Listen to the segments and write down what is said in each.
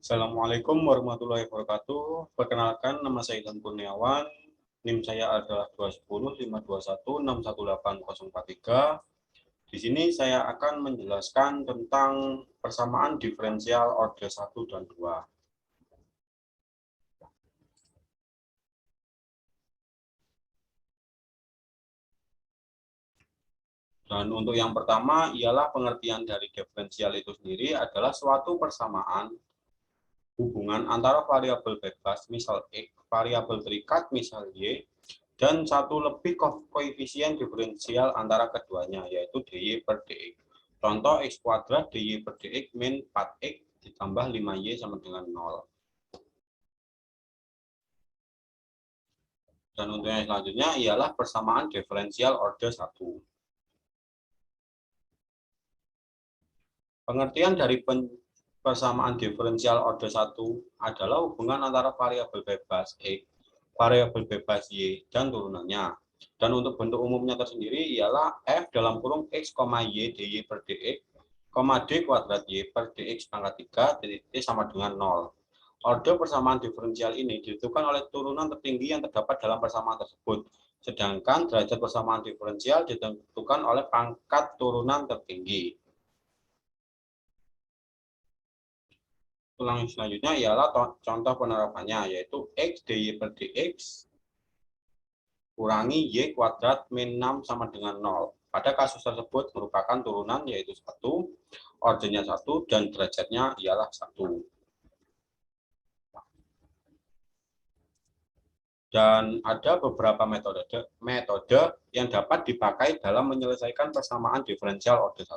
Assalamualaikum warahmatullahi wabarakatuh. Perkenalkan, nama saya Ilham Kurniawan. NIM saya adalah 21052161843. Di sini saya akan menjelaskan tentang persamaan diferensial order 1 dan 2. Dan untuk yang pertama ialah pengertian dari diferensial itu sendiri adalah suatu persamaan hubungan antara variabel bebas misal X, variabel terikat misal Y, dan satu lebih koefisien diferensial antara keduanya, yaitu dy per dx. Contoh x kuadrat dy per dx min 4x ditambah 5y sama dengan 0. Dan untuk yang selanjutnya ialah persamaan diferensial order 1. Pengertian dari persamaan diferensial order 1 adalah hubungan antara variabel bebas X, variabel bebas Y, dan turunannya. Dan untuk bentuk umumnya tersendiri ialah f dalam kurung x, y dy per dx, d kuadrat y per dx pangkat 3 titik t sama dengan 0. Order persamaan diferensial ini ditentukan oleh turunan tertinggi yang terdapat dalam persamaan tersebut. Sedangkan derajat persamaan diferensial ditentukan oleh pangkat turunan tertinggi. Tulang selanjutnya ialah contoh penerapannya, yaitu x dy per dx kurangi y kuadrat min 6 sama dengan 0. Pada kasus tersebut merupakan turunan, yaitu 1, ordernya 1, dan derajatnya ialah 1. Dan ada beberapa metode yang dapat dipakai dalam menyelesaikan persamaan diferensial order 1.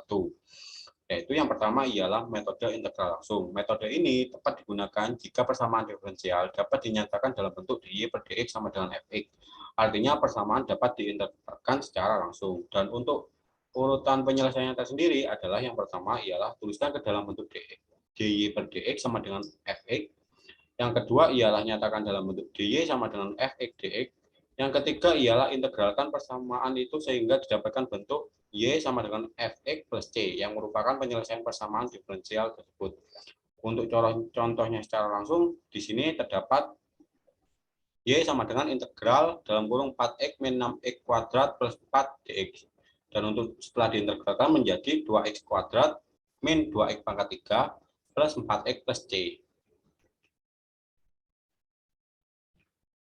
Yaitu yang pertama ialah metode integral langsung. Metode ini tepat digunakan jika persamaan diferensial dapat dinyatakan dalam bentuk dy per dx sama dengan fx. Artinya persamaan dapat diintegralkan secara langsung. Dan untuk urutan penyelesaiannya tersendiri adalah yang pertama ialah tuliskan ke dalam bentuk dy per dx sama dengan fx. Yang kedua ialah nyatakan dalam bentuk dy sama dengan fx dx. Yang ketiga ialah integralkan persamaan itu sehingga didapatkan bentuk y sama dengan fx plus c yang merupakan penyelesaian persamaan diferensial tersebut. Untuk contohnya secara langsung, di sini terdapat y sama dengan integral dalam kurung 4x min 6x kuadrat plus 4 dx. Dan untuk setelah diintegralkan menjadi 2x kuadrat min 2x pangkat 3 plus 4x plus c.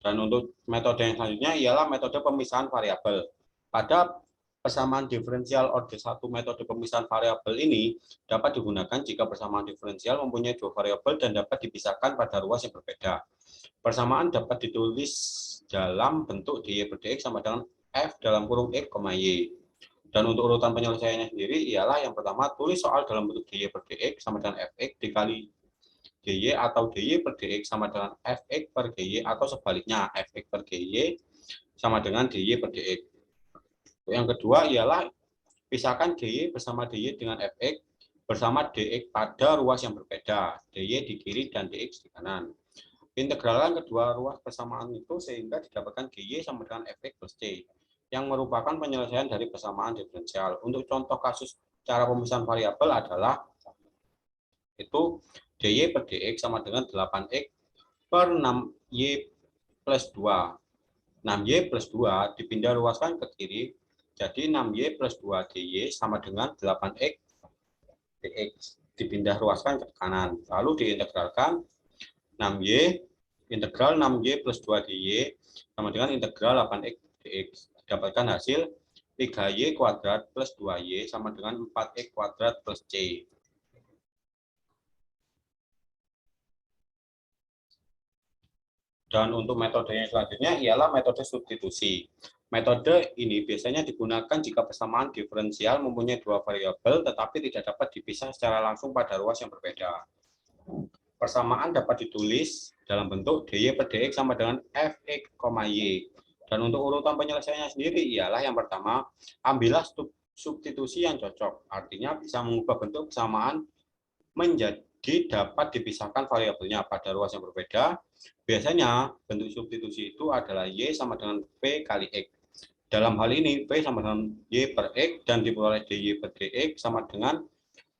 Dan untuk metode yang selanjutnya ialah metode pemisahan variabel. Pada persamaan diferensial order 1 metode pemisahan variabel ini dapat digunakan jika persamaan diferensial mempunyai dua variabel dan dapat dipisahkan pada ruas yang berbeda. Persamaan dapat ditulis dalam bentuk dy per dx sama dengan f dalam kurung x, y. Dan untuk urutan penyelesaiannya sendiri ialah yang pertama, tulis soal dalam bentuk dy per dx sama dengan fx dikali dy atau dy per dx sama dengan fx per gy atau sebaliknya fx per gy sama dengan dy per dx. Yang kedua ialah pisahkan dy bersama dy dengan fx bersama dx pada ruas yang berbeda, dy di kiri dan dx di kanan. Integralkan kedua ruas persamaan itu sehingga didapatkan gy sama dengan fx plus c yang merupakan penyelesaian dari persamaan diferensial. Untuk contoh kasus cara pemisahan variabel adalah itu dy per dx sama dengan 8x per 6y plus 2. 6y plus 2 dipindah ruaskan ke kiri, jadi 6y plus 2 dy sama dengan 8x dx dipindah ruaskan ke kanan. Lalu diintegralkan 6y, integral 6y plus 2 dy sama dengan integral 8x dx. Dapatkan hasil 3y kuadrat plus 2y sama dengan 4x kuadrat plus c. Dan untuk metode yang selanjutnya ialah metode substitusi. Metode ini biasanya digunakan jika persamaan diferensial mempunyai dua variabel tetapi tidak dapat dipisah secara langsung pada ruas yang berbeda. Persamaan dapat ditulis dalam bentuk dy per dx sama dengan fx, y. Dan untuk urutan penyelesaiannya sendiri ialah yang pertama, ambillah substitusi yang cocok. Artinya bisa mengubah bentuk persamaan menjadi dapat dipisahkan variabelnya pada ruas yang berbeda. Biasanya bentuk substitusi itu adalah y sama dengan v kali x. Dalam hal ini v sama dengan y per x dan diperoleh dy per dx sama dengan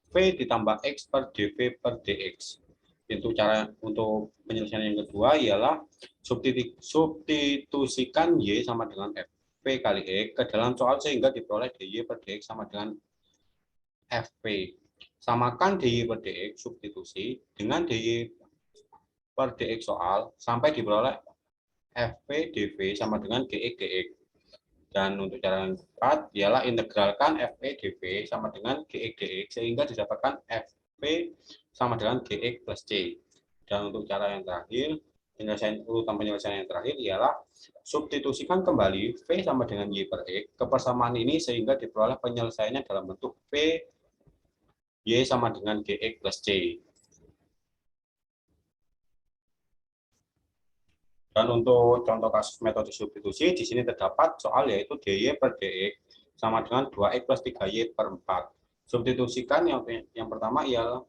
v ditambah x per dv per dx. Untuk penyelesaian yang kedua ialah substitusikan Y sama dengan FP kali X ke dalam soal sehingga diperoleh DY per DX sama dengan FP. Samakan DY per DX substitusi dengan DY per DX soal sampai diperoleh FP dV sama dengan GX DX. Dan untuk cara yang keempat ialah integralkan FP dV sama dengan GX DX sehingga didapatkan FP sama dengan GX plus C. Dan untuk cara yang terakhir, urutan penyelesaian yang terakhir ialah substitusikan kembali V sama dengan Y per X ke persamaan ini sehingga diperoleh penyelesaiannya dalam bentuk V Y sama dengan GX plus C. Dan untuk contoh kasus metode substitusi, di sini terdapat soal yaitu DY per DX sama dengan 2X plus 3Y per 4. Substitusikan yang pertama ialah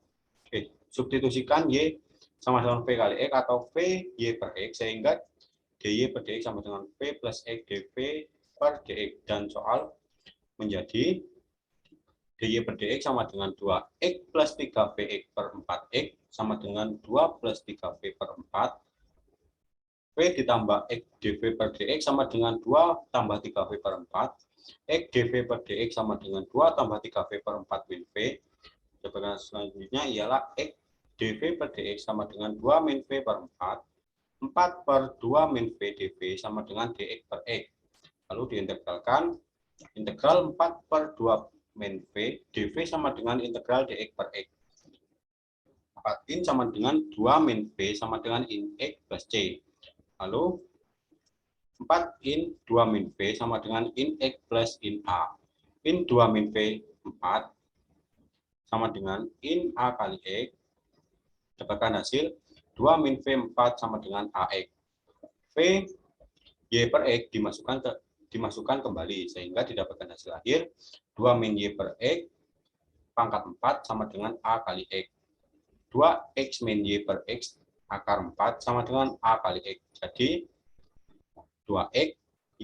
substitusikan Y sama dengan V kali X atau V Y per X sehingga DY per DX sama dengan V plus X dV per DX. Dan soal menjadi DY per DX sama dengan 2X plus 3VX per 4X sama dengan 2 plus 3V per 4. V ditambah X dV per DX sama dengan 2 tambah 3V per 4. X dV per DX sama dengan 2 tambah 3V per 4 min V. Jawaban selanjutnya ialah X dV per DX sama dengan 2 min V per 4. 4 per 2 min V dV sama dengan DX per X. Lalu diintegralkan. Integral 4 per 2 min V dV sama dengan integral DX per X. 4 in sama dengan 2 min V sama dengan in X plus C. Lalu 4 in 2 min V sama dengan in X plus in A. In 2 min V 4 sama dengan in A kali X. Dapatkan hasil 2 min V 4 sama dengan AX. V Y per X dimasukkan kembali sehingga didapatkan hasil akhir 2 min Y per X pangkat 4 sama dengan A kali X. 2X min Y per X akar 4 sama dengan A kali X. Jadi 2X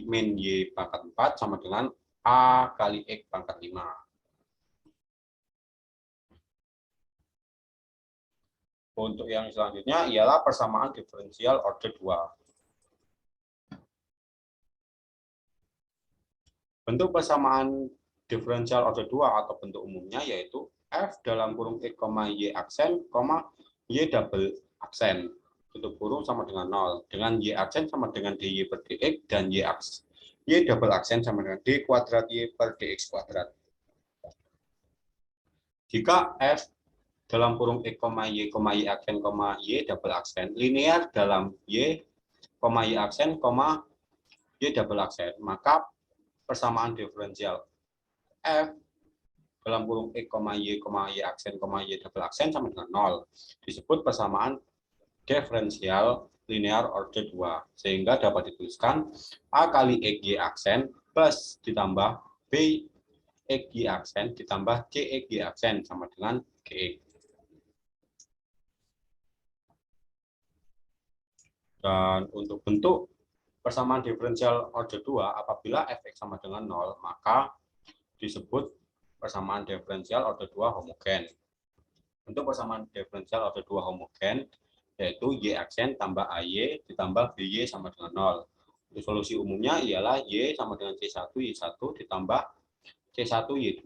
min Y pangkat 4 sama dengan A kali X pangkat 5. Untuk yang selanjutnya ialah persamaan diferensial order 2. Bentuk persamaan diferensial order 2 atau bentuk umumnya yaitu F dalam kurung X, Y aksen, Y double aksen. Tutup kurung sama dengan 0. Dengan Y aksen sama dengan DY per DX dan Y double aksen sama dengan D kuadrat Y per DX kuadrat. Jika F dalam kurung X, Y aksen, Y double aksen linear dalam Y, Y aksen, Y double aksen, maka persamaan diferensial F dalam kurung X, Y aksen, Y double aksen sama dengan 0. Disebut persamaan diferensial linear order 2. Sehingga dapat dituliskan A kali X Y aksen plus ditambah B X Y aksen ditambah C X Y aksen sama dengan GX. Dan untuk bentuk persamaan diferensial order 2 apabila Fx sama dengan 0 maka disebut persamaan diferensial order 2 homogen. Untuk persamaan diferensial order 2 homogen yaitu Y aksen tambah AY ditambah BY sama dengan 0. Untuk solusi umumnya ialah Y sama dengan C1 Y1 ditambah C1 Y2.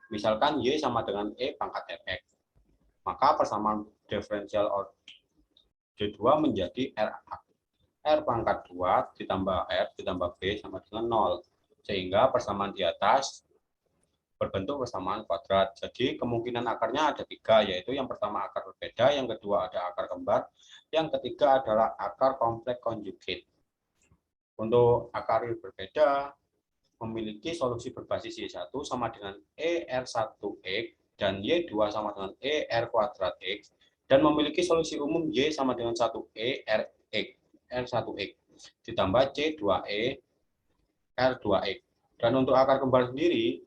Misalkan Y sama dengan E pangkat Fx. Maka persamaan diferensial order 2 menjadi R pangkat 2 ditambah R ditambah B sama dengan 0. Sehingga persamaan di atas berbentuk persamaan kuadrat. Jadi kemungkinan akarnya ada 3, yaitu yang pertama akar berbeda, yang kedua ada akar kembar, yang ketiga adalah akar kompleks konjugate. Untuk akar berbeda memiliki solusi berbasis Y1 sama dengan ER1X dan Y2 sama dengan ER kuadrat X dan memiliki solusi umum Y sama dengan 1E R1X ditambah C2E R2X. Dan untuk akar kembar sendiri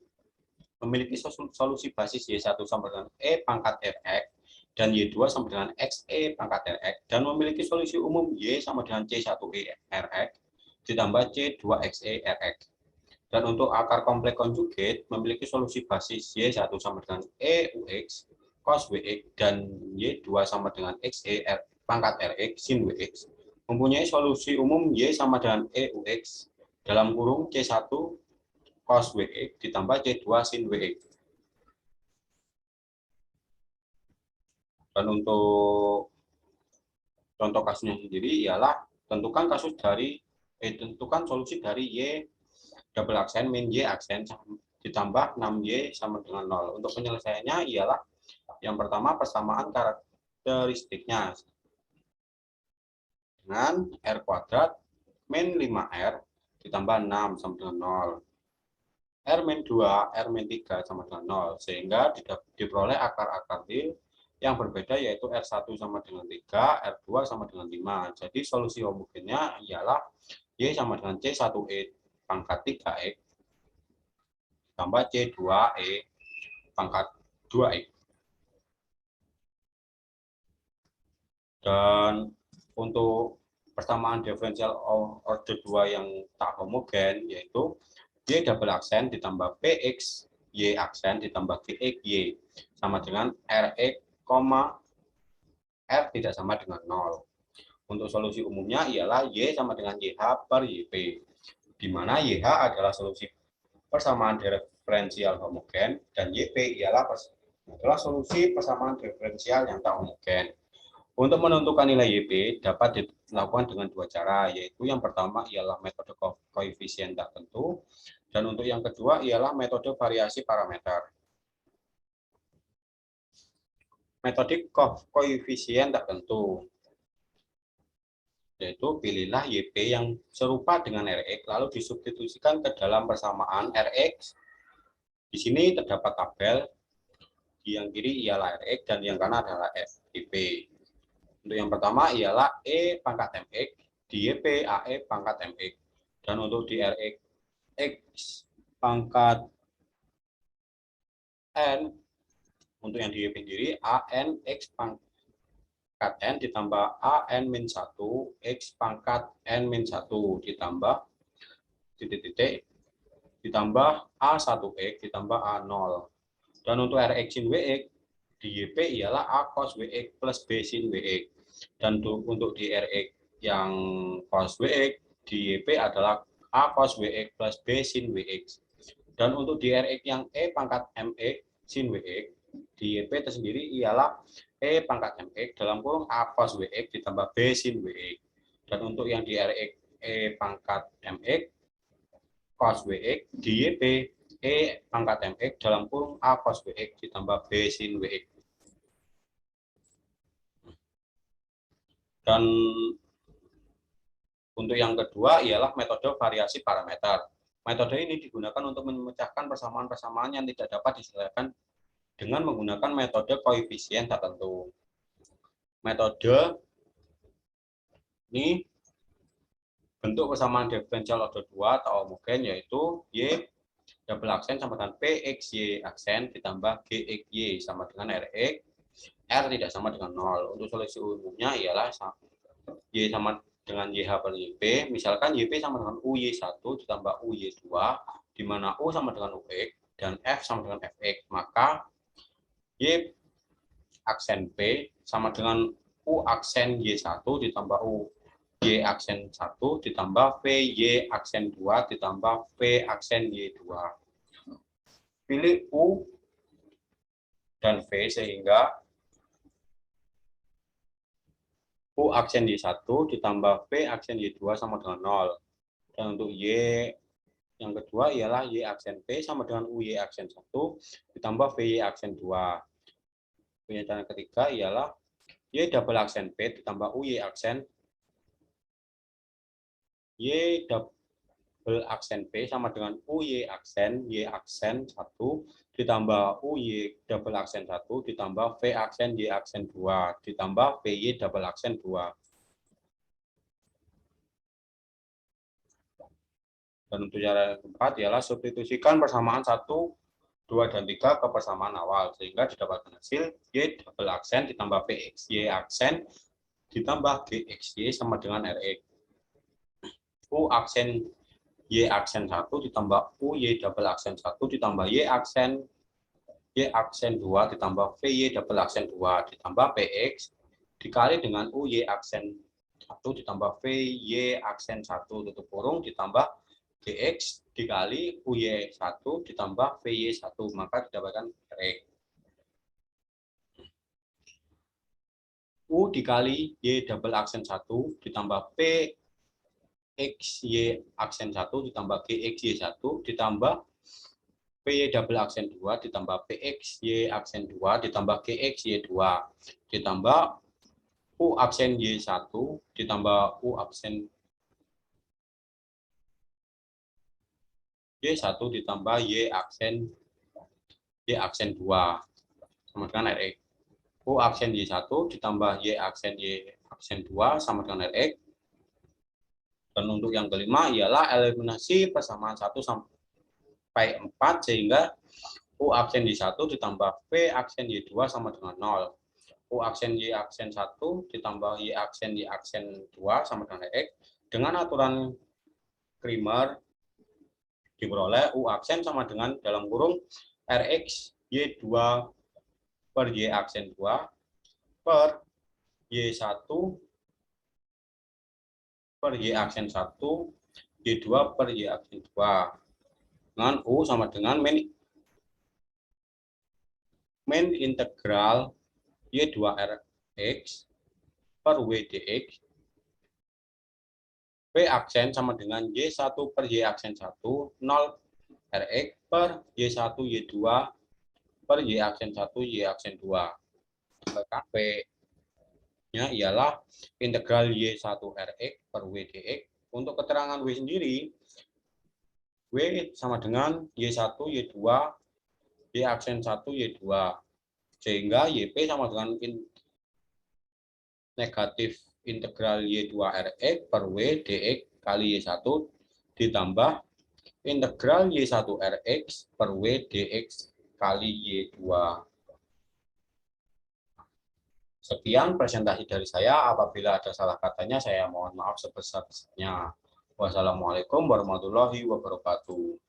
memiliki solusi basis Y1 sama dengan E pangkat Rx dan Y2 sama dengan XE pangkat Rx dan memiliki solusi umum Y sama dengan C1E Rx ditambah C2XE Rx. Dan untuk akar kompleks konjugate memiliki solusi basis Y1 sama dengan EUX cos WX dan Y2 sama dengan XE pangkat RX sin WX mempunyai solusi umum Y sama dengan EUX dalam kurung C1 cos WX ditambah C2 sin WX. Dan untuk contoh kasusnya sendiri ialah tentukan solusi dari Y double aksen min Y aksen ditambah 6Y sama dengan 0. Untuk penyelesaiannya ialah yang pertama persamaan karakteristiknya dengan R kuadrat min 5R ditambah 6 sama dengan 0. R min 2, R min 3 sama dengan 0. Sehingga diperoleh akar-akar real yang berbeda yaitu R1 sama dengan 3, R2 sama dengan 5. Jadi solusi homogennya ialah Y sama dengan C1E pangkat 3X tambah C2E pangkat 2X. Dan untuk persamaan diferensial order 2 yang tak homogen yaitu Y double aksen ditambah PX Y aksen ditambah GX Y sama dengan RX, R tidak sama dengan 0. Untuk solusi umumnya ialah Y sama dengan YH per YP, di mana YH adalah solusi persamaan diferensial homogen dan YP adalah solusi persamaan diferensial yang tak homogen. Untuk menentukan nilai YP dapat dilakukan dengan dua cara, yaitu yang pertama ialah metode koefisien tak tentu, dan untuk yang kedua ialah metode variasi parameter. Metode koefisien tak tentu, yaitu pilihlah YP yang serupa dengan RX, lalu disubstitusikan ke dalam persamaan RX. Di sini terdapat tabel, di yang kiri ialah RX dan yang kanan adalah YP. Untuk yang pertama ialah E pangkat MX, di YP AE pangkat MX. Dan untuk di RX X pangkat N, untuk yang di YP sendiri AN X pangkat N ditambah AN-1 X pangkat N-1 ditambah titik-titik ditambah A1X ditambah A0. Dan untuk RX sin WX di YP ialah A cos WX plus B sin WX. Dan untuk di RX yang cos WX di YP adalah A cos WX plus B sin WX. Dan untuk di RX yang E pangkat MX sin WX di YP tersendiri ialah E pangkat MX dalam kurung A cos WX ditambah B sin WX. Dan untuk yang di RX E pangkat MX cos WX di YP E pangkat MX dalam kurung A cos WX ditambah B sin WX. Dan untuk yang kedua ialah metode variasi parameter. Metode ini digunakan untuk memecahkan persamaan-persamaan yang tidak dapat diselesaikan dengan menggunakan metode koefisien tak tentu. Metode ini bentuk persamaan diferensial order 2 atau homogen yaitu Y double aksen sama dengan PXY aksen ditambah GXY sama dengan RX, R tidak sama dengan 0. Untuk solusi umumnya ialah Y sama dengan YH per YP, misalkan YP sama dengan UY1 ditambah UY2, di mana U sama dengan UX dan F sama dengan FX, maka Y aksen P sama dengan U aksen Y1 ditambah U Y aksen 1 ditambah VY aksen 2 ditambah V aksen Y2. Pilih U dan V sehingga U aksen Y1 ditambah V aksen Y2 sama dengan 0. Dan untuk Y yang kedua ialah Y aksen P sama dengan UY aksen 1 ditambah VY aksen 2. Pernyataan ketiga ialah Y double aksen P ditambah UY aksen Y double aksen P sama dengan UY aksen Y aksen 1 ditambah UY double aksen 1 ditambah V aksen Y aksen 2 ditambah VY double aksen 2. Dan untuk cara yang keempat ialah substitusikan persamaan 1, 2, dan 3 ke persamaan awal sehingga didapatkan hasil Y double aksen ditambah PX Y aksen ditambah GX Y sama dengan RX. U aksen Y aksen 1 ditambah U Y double aksen 1 ditambah Y aksen Y aksen 2 ditambah VY double aksen 2 ditambah PX dikali dengan UY aksen 1 ditambah VY aksen 1 tutup kurung ditambah GX dikali UY 1 ditambah VY 1, maka didapatkan RX. U dikali Y double aksen 1 ditambah PXY aksen 1 ditambah GXY 1 ditambah PY double aksen 2 ditambah PXY aksen 2 ditambah GXY 2 ditambah U aksen Y1 ditambah U aksen Y1 ditambah Y aksen 2 sama dengan RX. U aksen Y1 ditambah Y aksen 2 sama dengan RX. Dan untuk yang kelima ialah eliminasi persamaan 1 sampai 4 sehingga U aksen Y1 ditambah P aksen Y2 sama dengan 0. U aksen Y aksen 1 ditambah Y aksen 2 sama dengan RX. Dengan aturan Cramer diperoleh U aksen sama dengan dalam kurung RX Y2 per Y aksen 2 per Y1 per Y aksen 1 Y2 per Y aksen 2 dengan U sama dengan min integral Y2RX per WDX P aksen sama dengan Y1 per Y aksen 1 0 RX per Y1 Y2 per Y aksen 1 Y aksen 2. P-nya ialah integral Y1RX per WDX. Untuk keterangan W sendiri, W sama dengan Y1 Y2 Y aksen 1 Y2. Sehingga YP sama dengan negatif integral Y2RX per W dx kali Y1 ditambah integral Y1RX per W dx kali Y2. Sekian presentasi dari saya. Apabila ada salah katanya, saya mohon maaf sebesar-besarnya. Wassalamualaikum warahmatullahi wabarakatuh.